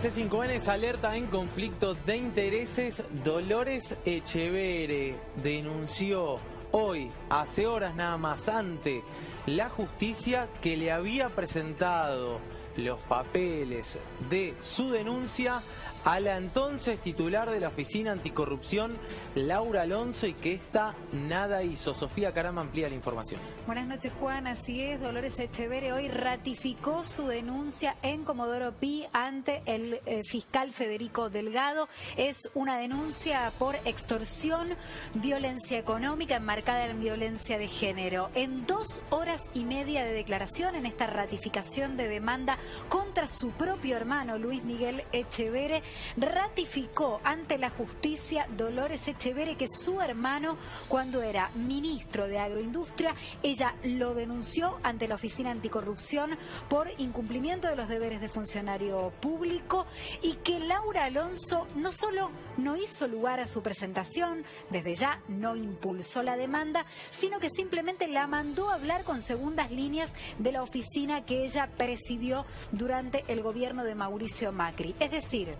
C5N alerta en conflicto de intereses. Dolores Echeverre denunció hoy, hace horas nada más, ante la justicia que le había presentado los papeles de su denuncia a la entonces titular de la Oficina Anticorrupción, Laura Alonso, y que esta nada hizo. Sofía Caramba amplía la información. Buenas noches, Juan. Así es, Dolores Echeverre hoy ratificó su denuncia en Comodoro Pi ante el fiscal Federico Delgado. Es una denuncia por extorsión, violencia económica enmarcada en violencia de género. En 2 horas y media de declaración en esta ratificación de demanda contra su propio hermano Luis Miguel Echeverre, ratificó ante la justicia Dolores Echeverre que su hermano, cuando era ministro de Agroindustria, ella lo denunció ante la Oficina Anticorrupción por incumplimiento de los deberes de funcionario público, y que Laura Alonso no solo no hizo lugar a su presentación, desde ya no impulsó la demanda, sino que simplemente la mandó a hablar con segundas líneas de la oficina que ella presidió durante el gobierno de Mauricio Macri. Es decir,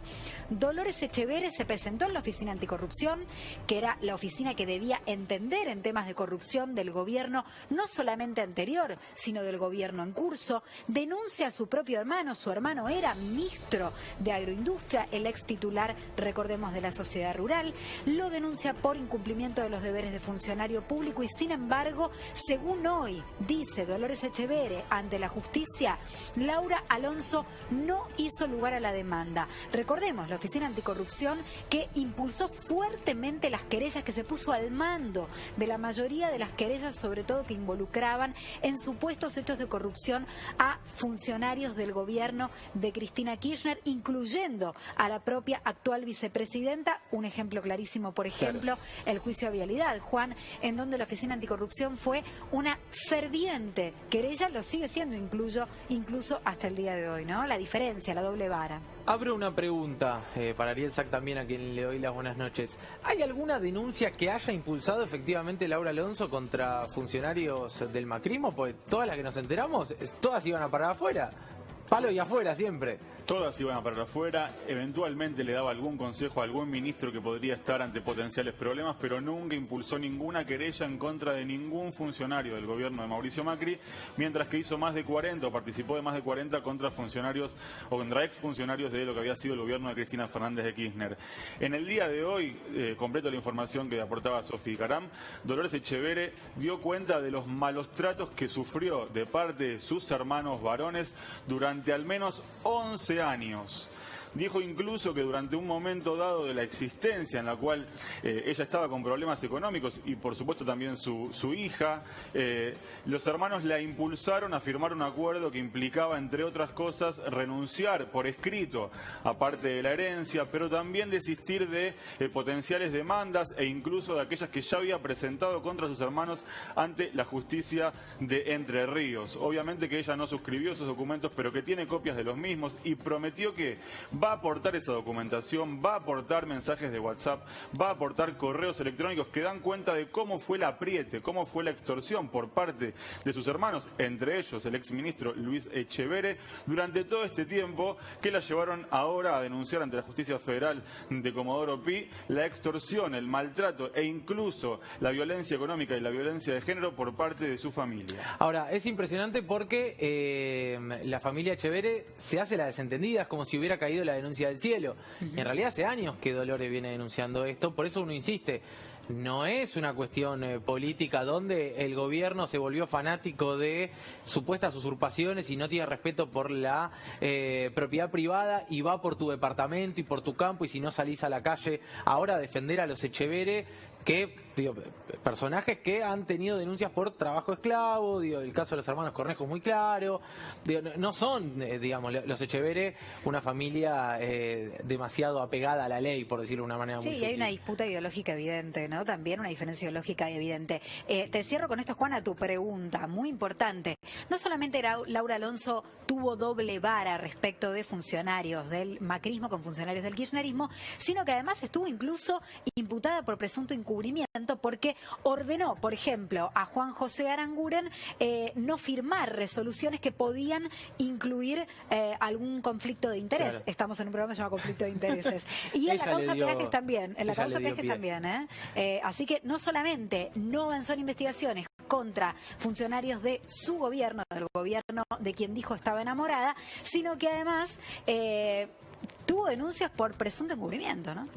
Dolores Echeverre se presentó en la Oficina Anticorrupción, que era la oficina que debía entender en temas de corrupción del gobierno, no solamente anterior, sino del gobierno en curso. Denuncia a su propio hermano. Su hermano era ministro de Agroindustria, el ex titular, recordemos, de la Sociedad Rural. Lo denuncia por incumplimiento de los deberes de funcionario público y, sin embargo, según hoy dice Dolores Echeverre ante la justicia, Laura Alonso no hizo lugar a la demanda. Recordemos, la Oficina Anticorrupción que impulsó fuertemente las querellas, que se puso al mando de la mayoría de las querellas, sobre todo que involucraban en supuestos hechos de corrupción a funcionarios del gobierno de Cristina Kirchner, incluyendo a la propia actual vicepresidenta. Un ejemplo clarísimo, por ejemplo, el juicio a Vialidad, Juan, en donde la Oficina Anticorrupción fue una ferviente querella, lo sigue siendo incluso hasta el día de hoy, ¿no? La diferencia, la doble vara. Abro una pregunta para Ariel Sack también, a quien le doy las buenas noches. ¿Hay alguna denuncia que haya impulsado efectivamente Laura Alonso contra funcionarios del macrismo? Porque todas las que nos enteramos, todas iban a parar afuera. Palo y afuera siempre. Todas iban a parar afuera, eventualmente le daba algún consejo a algún ministro que podría estar ante potenciales problemas, pero nunca impulsó ninguna querella en contra de ningún funcionario del gobierno de Mauricio Macri, mientras que hizo más de 40 o participó de más de 40 contra funcionarios o contra exfuncionarios de lo que había sido el gobierno de Cristina Fernández de Kirchner. En el día de hoy, completo la información que aportaba Sofía Caram, Dolores Echeverre dio cuenta de los malos tratos que sufrió de parte de sus hermanos varones durante al menos 11 años. Dijo incluso que durante un momento dado de la existencia en la cual ella estaba con problemas económicos y por supuesto también su hija, los hermanos la impulsaron a firmar un acuerdo que implicaba, entre otras cosas, renunciar por escrito a parte de la herencia, pero también desistir de potenciales demandas e incluso de aquellas que ya había presentado contra sus hermanos ante la justicia de Entre Ríos. Obviamente que ella no suscribió esos documentos, pero que tiene copias de los mismos, y prometió que va a aportar esa documentación, va a aportar mensajes de WhatsApp, va a aportar correos electrónicos que dan cuenta de cómo fue el apriete, cómo fue la extorsión por parte de sus hermanos, entre ellos el exministro Luis Echeverre, durante todo este tiempo, que la llevaron ahora a denunciar ante la Justicia Federal de Comodoro Pi la extorsión, el maltrato e incluso la violencia económica y la violencia de género por parte de su familia. Ahora, es impresionante porque la familia Echeverre se hace la desentendida, es como si hubiera caído la denuncia del cielo. En realidad hace años que Dolores viene denunciando esto, por eso uno insiste. No es una cuestión política donde el gobierno se volvió fanático de supuestas usurpaciones y no tiene respeto por la propiedad privada y va por tu departamento y por tu campo, y si no salís a la calle ahora a defender a los Echeverre, que personajes que han tenido denuncias por trabajo esclavo. El caso de los hermanos Cornejo es muy claro. No son, los Echeverre una familia demasiado apegada a la ley, por decirlo de una manera muy sutil. Sí, hay una disputa ideológica evidente, ¿no? ¿no? También una diferencia lógica y evidente. Te cierro con esto, Juana, tu pregunta, muy importante. No solamente Laura Alonso tuvo doble vara respecto de funcionarios del macrismo con funcionarios del kirchnerismo, sino que además estuvo incluso imputada por presunto encubrimiento porque ordenó, por ejemplo, a Juan José Aranguren no firmar resoluciones que podían incluir algún conflicto de interés. Claro. Estamos en un programa que se llama Conflicto de Intereses. Y en la Ella le causa dio- peajes también, en la ella causa le dio peajes pie. también, así que no solamente no avanzó en investigaciones contra funcionarios de su gobierno, del gobierno de quien dijo estaba enamorada, sino que además tuvo denuncias por presunto encubrimiento, ¿no?